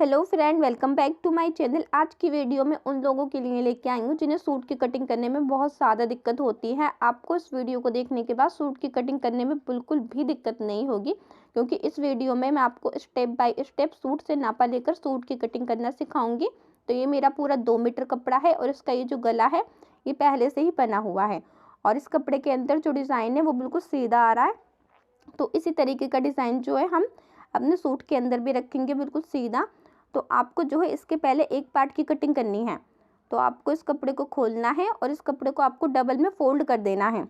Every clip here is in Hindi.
Hello friend, welcome back to my channel. आज की वीडियो में उन लोगों के लिए लेके आई हूँ जिन्हें सूट की कटिंग करने में बहुत ज़्यादा दिक्कत होती है। आपको इस वीडियो को देखने के बाद सूट की कटिंग करने में बिल्कुल भी दिक्कत नहीं होगी, क्योंकि इस वीडियो में मैं आपको स्टेप बाय स्टेप सूट से नापा लेकर सूट की कटिंग करना सिखाऊंगी। तो ये मेरा पूरा 2 मीटर कपड़ा है और इसका ये जो गला है ये पहले से ही बना हुआ है और इस कपड़े के अंदर जो डिज़ाइन है वो बिल्कुल सीधा आ रहा है। तो इसी तरीके का डिज़ाइन जो है हम अपने सूट के अंदर भी रखेंगे, बिल्कुल सीधा। तो आपको जो है इसके पहले एक पार्ट की कटिंग करनी है। तो आपको इस कपड़े को खोलना है और इस कपड़े को आपको डबल में फोल्ड कर देना है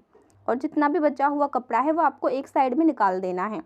और जितना भी बचा हुआ कपड़ा है वो आपको एक साइड में निकाल देना है।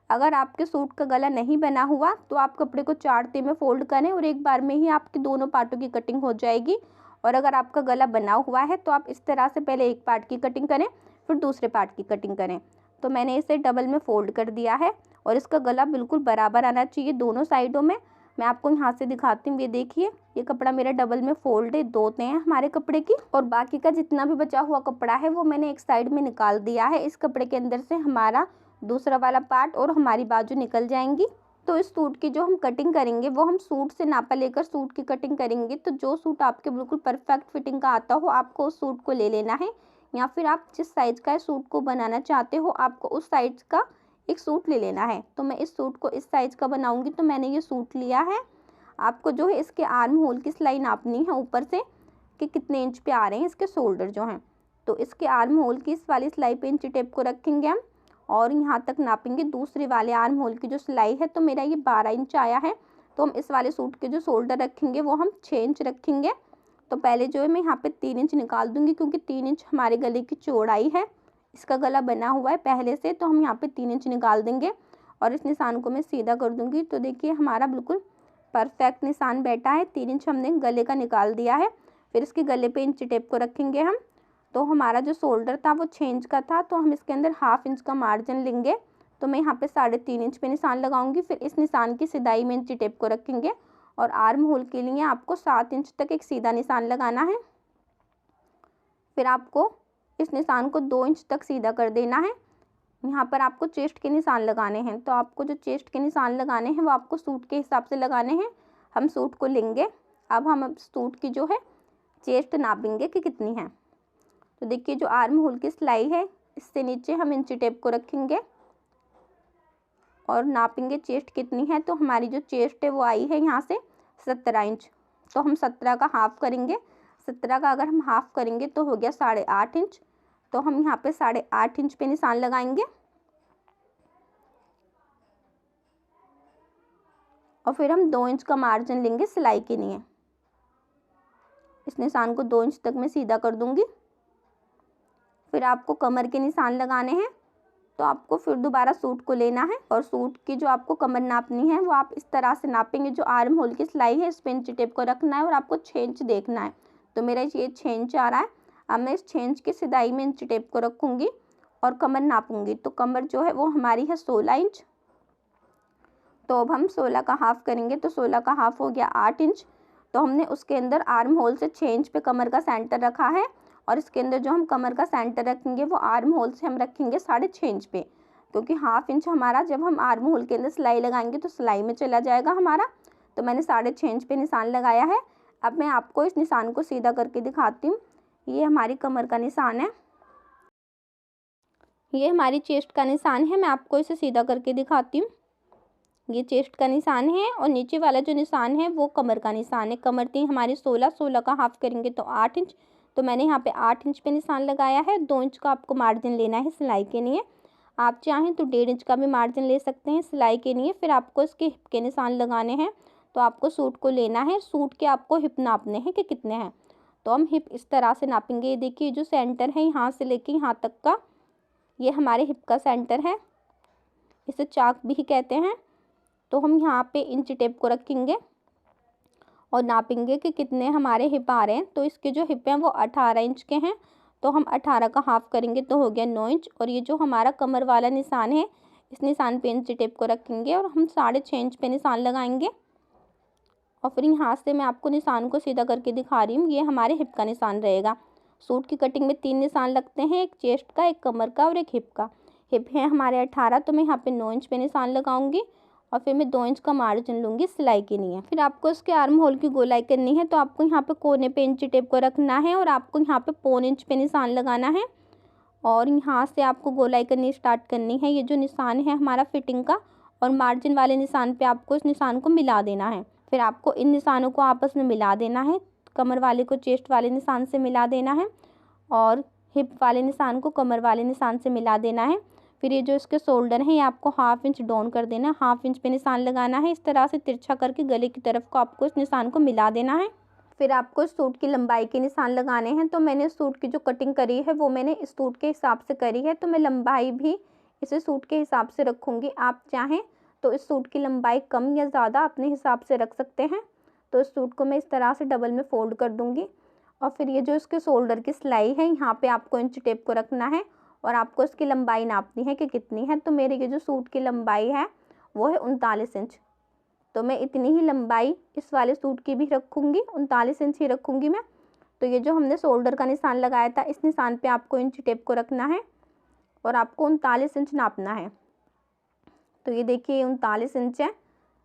अगर आपके सूट का गला नहीं बना हुआ तो आप कपड़े को 4 ते में फोल्ड करें और एक बार में ही आपकी दोनों पार्टों की कटिंग हो जाएगी। और अगर आपका गला बना हुआ है तो आप इस तरह से पहले एक पार्ट की कटिंग करें, फिर दूसरे पार्ट की कटिंग करें। तो मैंने इसे डबल में फोल्ड कर दिया है और इसका गला बिल्कुल बराबर आना चाहिए दोनों साइडों में। मैं आपको यहाँ से दिखाती हूँ। ये देखिए, ये कपड़ा मेरा डबल में फोल्ड है, 2 ते हैं हमारे कपड़े की और बाकी का जितना भी बचा हुआ कपड़ा है वो मैंने एक साइड में निकाल दिया है। इस कपड़े के अंदर से हमारा दूसरा वाला पार्ट और हमारी बाजू निकल जाएंगी। तो इस सूट की जो हम कटिंग करेंगे वो हम सूट से नापा लेकर सूट की कटिंग करेंगे। तो जो सूट आपके बिल्कुल परफेक्ट फिटिंग का आता हो आपको उस सूट को ले लेना है, या फिर आप जिस साइज का सूट को बनाना चाहते हो आपको उस साइज का एक सूट ले लेना है। तो मैं इस सूट को इस साइज का बनाऊंगी, तो मैंने ये सूट लिया है। आपको जो है इसके आर्म होल की सिलाई नापनी है ऊपर से कि कितने इंच पे आ रहे हैं इसके शोल्डर जो हैं। तो इसके आर्म होल की इस वाली सिलाई पे इंची टेप को रखेंगे हम और यहाँ तक नापेंगे दूसरे वाले आर्म होल की जो सिलाई है। तो मेरा ये 12 इंच आया है। तो हम इस वाले सूट के जो शोल्डर रखेंगे वो हम 6 इंच रखेंगे। तो पहले जो है मैं यहाँ पे 3 इंच निकाल दूंगी, क्योंकि 3 इंच हमारे गले की चौड़ाई है। इसका गला बना हुआ है पहले से, तो हम यहाँ पे 3 इंच निकाल देंगे और इस निशान को मैं सीधा कर दूंगी। तो देखिए हमारा बिल्कुल परफेक्ट निशान बैठा है। 3 इंच हमने गले का निकाल दिया है। फिर इसके गले पे इंची टेप को रखेंगे हम। तो हमारा जो शोल्डर था वो 6 इंच का था, तो हम इसके अंदर ½ इंच का मार्जिन लेंगे। तो मैं यहाँ पे 3.5 इंच पे निशान लगाऊंगी। फिर इस निशान की सिदाई में इंची टेप को रखेंगे और आर्म होल के लिए आपको 7 इंच तक एक सीधा निशान लगाना है। फिर आपको इस निशान को 2 इंच तक सीधा कर देना है। यहाँ पर आपको चेस्ट के निशान लगाने हैं। तो आपको जो चेस्ट के निशान लगाने हैं वो आपको सूट के हिसाब से लगाने हैं। हम सूट को लेंगे। अब हम सूट की जो है चेस्ट नापेंगे कि कितनी है। तो देखिए जो आर्म होल की सिलाई है इससे नीचे हम इंची टेप को रखेंगे और नापेंगे चेस्ट कितनी है। तो हमारी जो चेस्ट है वो आई है यहाँ से 17 इंच। तो हम 17 का हाफ करेंगे। 17 का अगर हम हाफ करेंगे तो हो गया 8.5 इंच। तो हम यहाँ पे 8.5 इंच पे निशान लगाएंगे और फिर हम 2 इंच का मार्जिन लेंगे सिलाई के लिए। इस निशान को 2 इंच तक मैं सीधा कर दूंगी। फिर आपको कमर के निशान लगाने हैं। तो आपको फिर दोबारा सूट को लेना है और सूट की जो आपको कमर नापनी है वो आप इस तरह से नापेंगे। जो आर्म होल की सिलाई है इस पे इंची टेप को रखना है और आपको 6 इंच देखना है। तो मेरा ये 6 इंच आ रहा है। अब मैं इस 6 इंच की सिदाई में इंची टेप को रखूँगी और कमर नापूंगी। तो कमर जो है वो हमारी है 16 इंच। तो अब हम 16 का हाफ करेंगे। तो 16 का हाफ हो गया 8 इंच। तो हमने उसके अंदर आर्म होल से 6 इंच पे कमर का सेंटर रखा है और इसके अंदर जो हम कमर का सेंटर रखेंगे वो आर्म होल से हम रखेंगे 6.5 इंच पे, क्योंकि ½ इंच हमारा जब हम आर्म होल के अंदर सिलाई लगाएंगे तो सिलाई में चला जाएगा हमारा। तो मैंने 6.5 इंच पे निशान लगाया है। अब मैं आपको इस निशान को सीधा करके दिखाती हूँ। ये हमारी कमर का निशान है, ये हमारी चेस्ट का निशान है। मैं आपको इसे सीधा करके दिखाती हूँ। ये चेस्ट का निशान है और नीचे वाला जो निशान है वो कमर का निशान है। कमर थी हमारी 16 का हाफ करेंगे तो 8 इंच। तो मैंने यहाँ पे 8 इंच पे निशान लगाया है। 2 इंच का आपको मार्जिन लेना है सिलाई के लिए। आप चाहें तो 1.5 इंच का भी मार्जिन ले सकते हैं सिलाई के लिए। फिर आपको इसके हिप के निशान लगाने हैं। तो आपको सूट को लेना है, सूट के आपको हिप नापने हैं कि कितने हैं। तो हम हिप इस तरह से नापेंगे। ये देखिए जो सेंटर है यहाँ से लेके यहाँ तक का, ये हमारे हिप का सेंटर है। इसे चाक भी कहते हैं। तो हम यहाँ पे इंची टेप को रखेंगे और नापेंगे कि कितने हमारे हिप आ रहे हैं। तो इसके जो हिप हैं वो 18 इंच के हैं। तो हम 18 का हाफ करेंगे तो हो गया 9 इंच। और ये जो हमारा कमर वाला निशान है इस निशान पे इंची टेप को रखेंगे और हम 6.5 इंच पे निशान लगाएंगे। और फिर यहाँ से मैं आपको निशान को सीधा करके दिखा रही हूँ। ये हमारे हिप का निशान रहेगा। सूट की कटिंग में 3 निशान लगते हैं, एक चेस्ट का, एक कमर का और एक हिप का। हिप है हमारे 18, तो मैं यहाँ पे 9 इंच पे निशान लगाऊंगी और फिर मैं 2 इंच का मार्जिन लूँगी सिलाई के लिए। फिर आपको इसके आर्म होल की गोलाई करनी है, तो आपको यहाँ पे कोने पे इंची टेप को रखना है और आपको यहाँ पे पौन इंच पे निशान लगाना है और यहाँ से आपको गोलाई करनी स्टार्ट करनी है। ये जो निशान है हमारा फिटिंग का और मार्जिन वाले निशान पे आपको इस निशान को मिला देना है। फिर आपको इन निशानों को आपस में मिला देना है। कमर वाले को चेस्ट वाले निशान से मिला देना है और हिप वाले निशान को कमर वाले निशान से मिला देना है। फिर ये जो इसके शोल्डर हैं ये आपको 1/2 इंच डाउन कर देना है, 1/2 इंच पे निशान लगाना है। इस तरह से तिरछा करके गले की तरफ को आपको इस निशान को मिला देना है। फिर आपको सूट की लंबाई के निशान लगाने हैं। तो मैंने सूट की जो कटिंग करी है वो मैंने इस सूट के हिसाब से करी है, तो मैं लंबाई भी इसे सूट के हिसाब से रखूँगी। आप चाहें तो इस सूट की लंबाई कम या ज़्यादा अपने हिसाब से रख सकते हैं। तो इस सूट को मैं इस तरह से डबल में फोल्ड कर दूँगी और फिर ये जो इसके शोल्डर की सिलाई है यहाँ पे आपको इंच टेप को रखना है और आपको इसकी लंबाई नापनी है कि कितनी है। तो मेरे ये जो सूट की लंबाई है वो है 39 इंच, तो मैं इतनी ही लंबाई इस वाले सूट की भी रखूँगी, 39 इंच ही रखूँगी मैं। तो ये जो हमने शोल्डर का निशान लगाया था इस निशान पे आपको इंच टेप को रखना है और आपको 39 इंच नापना है। तो ये देखिए 39 इंच है,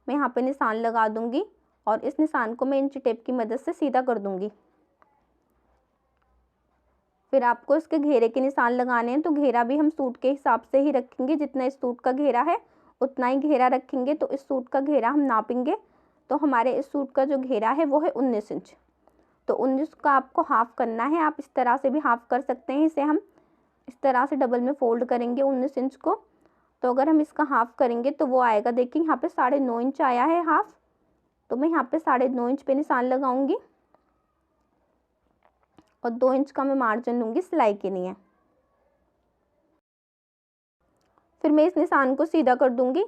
मैं यहाँ पे निशान लगा दूँगी और इस निशान को मैं इंच टेप की मदद से सीधा कर दूँगी। फिर आपको इसके घेरे के निशान लगाने हैं, तो घेरा भी हम सूट के हिसाब से ही रखेंगे। जितना इस सूट का घेरा है उतना ही घेरा रखेंगे। तो इस सूट का घेरा हम नापेंगे, तो हमारे इस सूट का जो घेरा है वो है 19 इंच। तो 19 का आपको हाफ़ करना है। आप इस तरह से भी हाफ़ कर सकते हैं। इसे हम इस तरह से डबल में फोल्ड करेंगे 19 इंच को। तो अगर हम इसका हाफ़ करेंगे तो वो आएगा, देखिए यहाँ पे 9.5 इंच आया है हाफ़। तो मैं यहाँ पे 9.5 इंच पे निशान लगाऊंगी और 2 इंच का मैं मार्जिन लूँगी सिलाई के लिए। फिर मैं इस निशान को सीधा कर दूँगी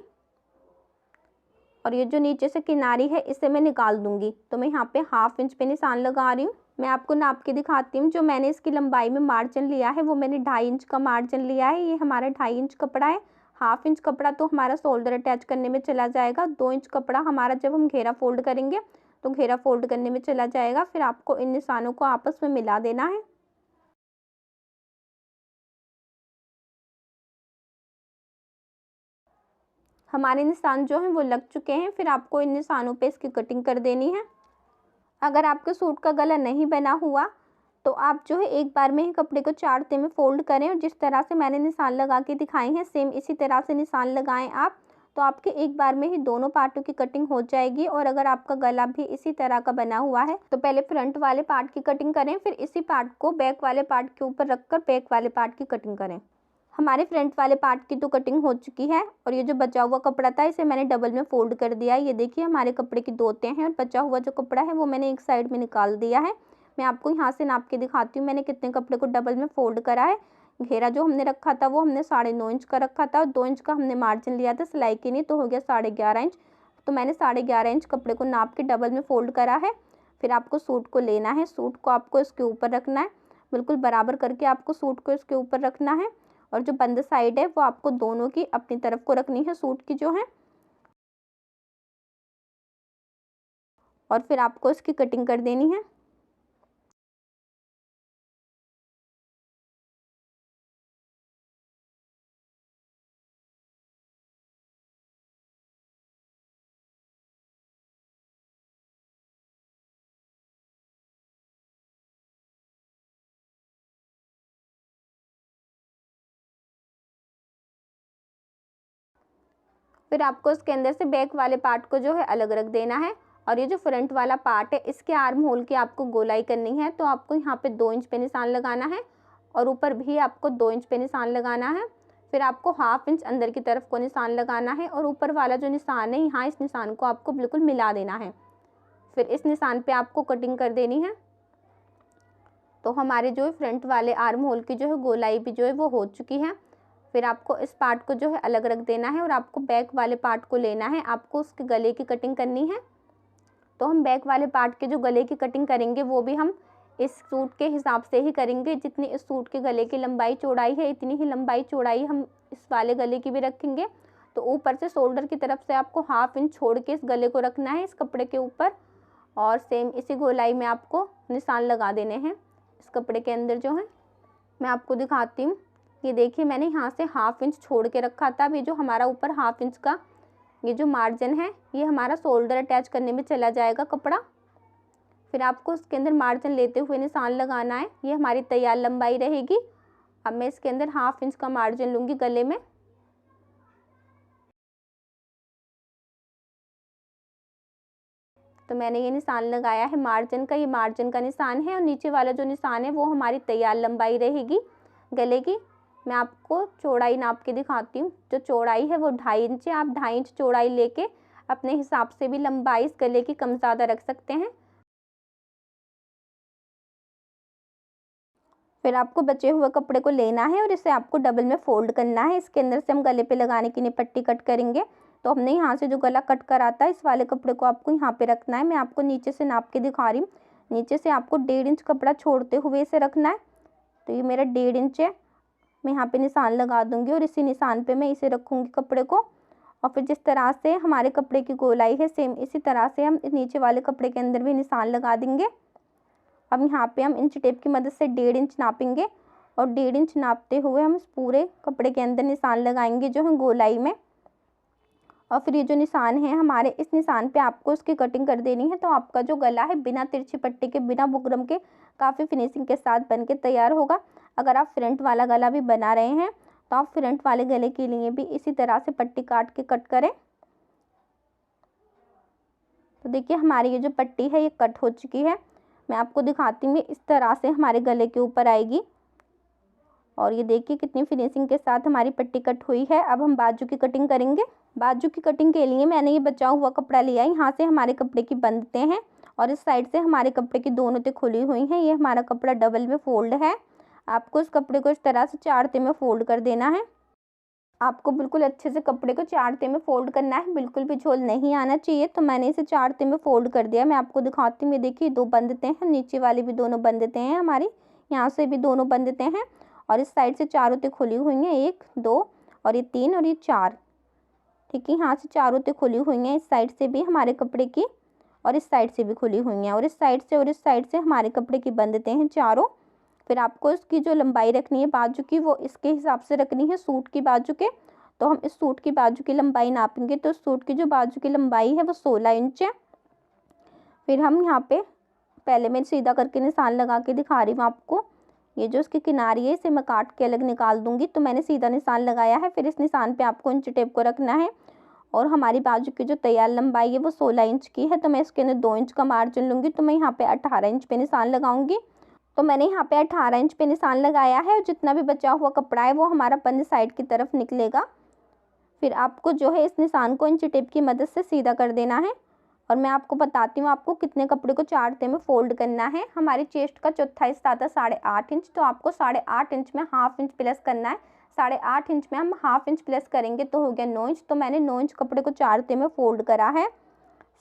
और ये जो नीचे से किनारी है इसे मैं निकाल दूँगी। तो मैं यहाँ पे 1/2 इंच पे निशान लगा रही हूँ। मैं आपको नाप के दिखाती हूँ। जो मैंने इसकी लंबाई में मार्जिन लिया है वो मैंने 2.5 इंच का मार्जिन लिया है। ये हमारा 2.5 इंच कपड़ा है। 1/2 इंच कपड़ा तो हमारा शोल्डर अटैच करने में चला जाएगा। 2 इंच कपड़ा हमारा जब हम घेरा फोल्ड करेंगे तो घेरा फोल्ड करने में चला जाएगा। फिर आपको इन निशानों को आपस में मिला देना है। हमारे निशान जो हैं वो लग चुके हैं। फिर आपको इन निशानों पे इसकी कटिंग कर देनी है। अगर आपके सूट का गला नहीं बना हुआ तो आप जो है एक बार में ही कपड़े को 4 ते में फोल्ड करें और जिस तरह से मैंने निशान लगा के दिखाए हैं सेम इसी तरह से निशान लगाएं आप, तो आपके एक बार में ही दोनों पार्टों की कटिंग हो जाएगी। और अगर आपका गला भी इसी तरह का बना हुआ है तो पहले फ्रंट वाले पार्ट की कटिंग करें, फिर इसी पार्ट को बैक वाले पार्ट के ऊपर रखकर बैक वाले पार्ट की कटिंग करें। हमारे फ्रंट वाले पार्ट की तो कटिंग हो चुकी है और ये जो बचा हुआ कपड़ा था इसे मैंने डबल में फोल्ड कर दिया है। ये देखिए हमारे कपड़े की 2 तें हैं और बचा हुआ जो कपड़ा है वो मैंने एक साइड में निकाल दिया है। मैं आपको यहाँ से नाप के दिखाती हूँ मैंने कितने कपड़े को डबल में फोल्ड करा है। घेरा जो हमने रखा था वो हमने 9.5 इंच का रखा था और 2 इंच का हमने मार्जिन लिया था सिलाई के लिए, तो हो गया 11.5 इंच। तो मैंने 11.5 इंच कपड़े को नाप के डबल में फोल्ड करा है। फिर आपको सूट को लेना है, सूट को आपको इसके ऊपर रखना है, बिल्कुल बराबर करके आपको सूट को इसके ऊपर रखना है और जो बंद साइड है वो आपको दोनों की अपनी तरफ को रखनी है सूट की जो है। और फिर आपको इसकी कटिंग कर देनी है। फिर आपको इसके अंदर से बैक वाले पार्ट को जो है अलग रख देना है और ये जो फ्रंट वाला पार्ट है इसके आर्म होल की आपको गोलाई करनी है। तो आपको यहाँ पे 2 इंच पे निशान लगाना है और ऊपर भी आपको 2 इंच पे निशान लगाना है। फिर आपको 1/2 इंच अंदर की तरफ को निशान लगाना है और ऊपर वाला जो निशान है यहाँ इस निशान को आपको बिल्कुल मिला देना है। फिर इस निशान पे आपको कटिंग कर देनी है। तो हमारे जो फ्रंट वाले आर्म होल की जो है गोलाई भी जो है वो हो चुकी है। फिर आपको इस पार्ट को जो है अलग रख देना है और आपको बैक वाले पार्ट को लेना है, आपको उसके गले की कटिंग करनी है। तो हम बैक वाले पार्ट के जो गले की कटिंग करेंगे वो भी हम इस सूट के हिसाब से ही करेंगे। जितनी इस सूट के गले की लंबाई चौड़ाई है इतनी ही लंबाई चौड़ाई हम इस वाले गले की भी रखेंगे। तो ऊपर से शोल्डर की तरफ से आपको 1/2 इंच छोड़ के इस गले को रखना है इस कपड़े के ऊपर और सेम इसी गोलाई में आपको निशान लगा देने हैं इस कपड़े के अंदर जो है। मैं आपको दिखाती हूँ। ये देखिए मैंने यहाँ से 1/2 इंच छोड़ के रखा था। अभी जो हमारा ऊपर 1/2 इंच का ये जो मार्जिन है ये हमारा शोल्डर अटैच करने में चला जाएगा कपड़ा। फिर आपको उसके अंदर मार्जिन लेते हुए निशान लगाना है। ये हमारी तैयार लंबाई रहेगी। अब मैं इसके अंदर 1/2 इंच का मार्जिन लूँगी गले में। तो मैंने ये निशान लगाया है मार्जिन का, ये मार्जिन का निशान है और नीचे वाला जो निशान है वो हमारी तैयार लंबाई रहेगी गले की। मैं आपको चौड़ाई नाप के दिखाती हूँ। जो चौड़ाई है वो 2.5 इंच है। आप 2.5 इंच चौड़ाई लेके अपने हिसाब से भी लंबाई इस गले की कम ज़्यादा रख सकते हैं। फिर आपको बचे हुए कपड़े को लेना है और इसे आपको डबल में फोल्ड करना है। इसके अंदर से हम गले पे लगाने के लिए पट्टी कट करेंगे। तो हमने यहाँ से जो गला कट कर आता है इस वाले कपड़े को आपको यहाँ पे रखना है। मैं आपको नीचे से नाप के दिखा रही हूँ। नीचे से आपको 1.5 इंच कपड़ा छोड़ते हुए इसे रखना है। तो ये मेरा 1.5 इंच है। मैं यहाँ पे निशान लगा दूँगी और इसी निशान पे मैं इसे रखूँगी कपड़े को। और फिर जिस तरह से हमारे कपड़े की गोलाई है सेम इसी तरह से हम नीचे वाले कपड़े के अंदर भी निशान लगा देंगे। अब यहाँ पे हम इंच टेप की मदद से 1.5 इंच नापेंगे और 1.5 इंच नापते हुए हम इस पूरे कपड़े के अंदर निशान लगाएंगे जो है गोलाई में। और फिर ये जो निशान है हमारे, इस निशान पे आपको इसकी कटिंग कर देनी है। तो आपका जो गला है बिना तिरछी पट्टी के, बिना बुकरम के काफ़ी फिनिशिंग के साथ बन के तैयार होगा। अगर आप फ्रंट वाला गला भी बना रहे हैं तो आप फ्रंट वाले गले के लिए भी इसी तरह से पट्टी काट के कट करें। तो देखिए हमारी ये जो पट्टी है ये कट हो चुकी है। मैं आपको दिखाती हूँ, इस तरह से हमारे गले के ऊपर आएगी। और ये देखिए कितनी फिनिशिंग के साथ हमारी पट्टी कट हुई है। अब हम बाजू की कटिंग करेंगे। बाजू की कटिंग के लिए मैंने ये बचा हुआ कपड़ा लिया है। यहाँ से हमारे कपड़े की बंधते हैं और इस साइड से हमारे कपड़े की दोनों ते खुली हुई हैं। ये हमारा कपड़ा डबल में फोल्ड है। आपको इस कपड़े को इस तरह से 4 ते में फोल्ड कर देना है। आपको बिल्कुल अच्छे से कपड़े को 4 ते में फोल्ड करना है, बिल्कुल भी झोल नहीं आना चाहिए। तो मैंने इसे 4 ते में फोल्ड कर दिया। मैं आपको दिखाती हूँ। ये देखिए 2 बंधते हैं, नीचे वाले भी दोनों बंधते हैं हमारी, यहाँ से भी दोनों बंधते हैं और इस साइड से चारों ते खुली हुई हैं, 1 2 और ये 3 और ये 4। ठीक है, यहाँ से चारों ते खुली हुई हैं, इस साइड से भी हमारे कपड़े की और इस साइड से भी खुली हुई हैं और इस साइड से और इस साइड से हमारे कपड़े की बंधते हैं चारों। फिर आपको इसकी जो लंबाई रखनी है बाजू की वो इसके हिसाब से रखनी है सूट की बाजू के। तो हम इस सूट की बाजू की लंबाई नापेंगे। तो सूट की जो बाजू की लंबाई है वो 16 इंच है। फिर हम यहाँ पे पहले मैं सीधा करके निशान लगा के दिखा रही हूँ आपको। ये जो इसकी किनारी है इसे मैं काट के अलग निकाल दूंगी। तो मैंने सीधा निशान लगाया है। फिर इस निशान पे आपको इंच टेप को रखना है और हमारी बाजू की जो तैयार लंबाई है वो 16 इंच की है। तो मैं इसके अंदर 2 इंच का मार्जिन लूँगी। तो मैं यहाँ पे 18 इंच पे निशान लगाऊंगी। तो मैंने यहाँ पे 18 इंच पे निशान लगाया है और जितना भी बचा हुआ कपड़ा है वो हमारा बंद साइड की तरफ निकलेगा। फिर आपको जो है इस निशान को इंच टेप की मदद से सीधा कर देना है। और मैं आपको बताती हूँ आपको कितने कपड़े को 4 ते में फोल्ड करना है। हमारी चेस्ट का चौथा हिस्सा आता है 8.5 इंच। तो आपको 8.5 इंच में 1/2 इंच प्लस करना है। 8.5 इंच में हम 1/2 इंच प्लस करेंगे तो हो गया 9 इंच। तो मैंने 9 इंच कपड़े को 4 ते में फोल्ड करा है।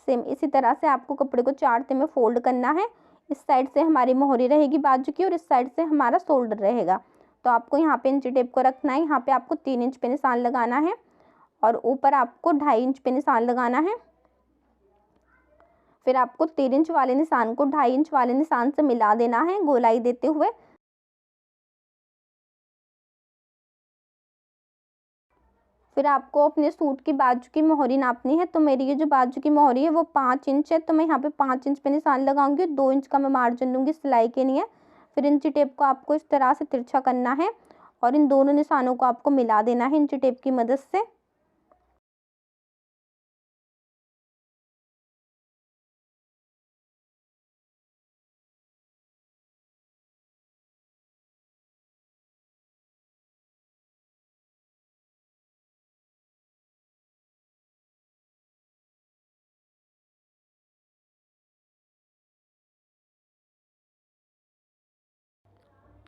सेम इसी तरह से आपको कपड़े को 4 ते में फोल्ड करना है। इस साइड से हमारी मोहरी रहेगी बाजू की और इस साइड से हमारा शोल्डर रहेगा। तो आपको यहाँ पे इंच टेप को रखना है। यहाँ पे आपको 3 इंच पे निशान लगाना है और ऊपर आपको 2.5 इंच पे निशान लगाना है। फिर आपको 3 इंच वाले निशान को 2.5 इंच वाले निशान से मिला देना है गोलाई देते हुए। फिर आपको अपने सूट की बाजू की मोहरी नापनी है। तो मेरी ये जो बाजू की मोहरी है वो 5 इंच है। तो मैं यहाँ पे 5 इंच पे निशान लगाऊंगी। 2 इंच का मैं मार्जिन लूँगी सिलाई के लिए। फिर इंच टेप को आपको इस तरह से तिरछा करना है और इन दोनों निशानों को आपको मिला देना है इंच टेप की मदद से।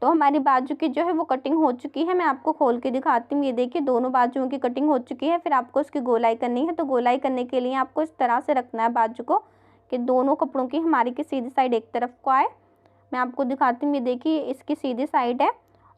तो हमारी बाजू की जो है वो कटिंग हो चुकी है। मैं आपको खोल के दिखाती हूँ। ये देखिए दोनों बाजुओं की कटिंग हो चुकी है। फिर आपको इसकी गोलाई करनी है। तो गोलाई करने के लिए आपको इस तरह से रखना है बाजू को कि दोनों कपड़ों की हमारी की सीधी साइड एक तरफ को आए। मैं आपको दिखाती हूँ। ये देखिए इसकी सीधी साइड है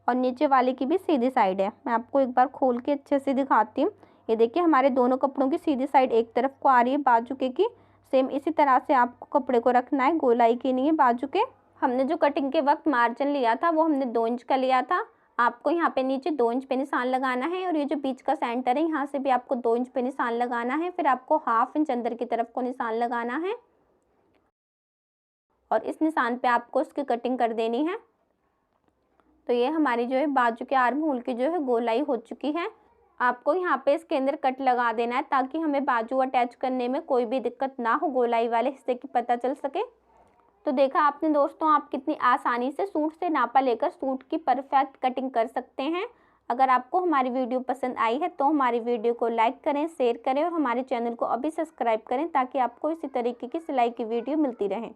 और नीचे वाले की भी सीधी साइड है। मैं आपको एक बार खोल के अच्छे से दिखाती हूँ। ये देखिए हमारे दोनों कपड़ों की सीधी साइड एक तरफ को आ रही है बाजू के की। सेम इसी तरह से आपको कपड़े को रखना है गोलाई के लिए बाजू के। हमने जो कटिंग के वक्त मार्जिन लिया था वो हमने 2 इंच का लिया था। आपको यहाँ पे नीचे 2 इंच पे निशान लगाना है और ये जो बीच का सेंटर है यहाँ से भी आपको 2 इंच पे निशान लगाना है। फिर आपको 1/2 इंच अंदर की तरफ को निशान लगाना है और इस निशान पे आपको इसकी कटिंग कर देनी है। तो ये हमारी जो है बाजू के आर्म होल की जो है गोलाई हो चुकी है। आपको यहाँ पे इसके अंदर कट लगा देना है ताकि हमें बाजू अटैच करने में कोई भी दिक्कत ना हो, गोलाई वाले हिस्से की पता चल सके। तो देखा आपने दोस्तों, आप कितनी आसानी से सूट से नापा लेकर सूट की परफेक्ट कटिंग कर सकते हैं। अगर आपको हमारी वीडियो पसंद आई है तो हमारी वीडियो को लाइक करें, शेयर करें और हमारे चैनल को अभी सब्सक्राइब करें ताकि आपको इसी तरीके की सिलाई की वीडियो मिलती रहे।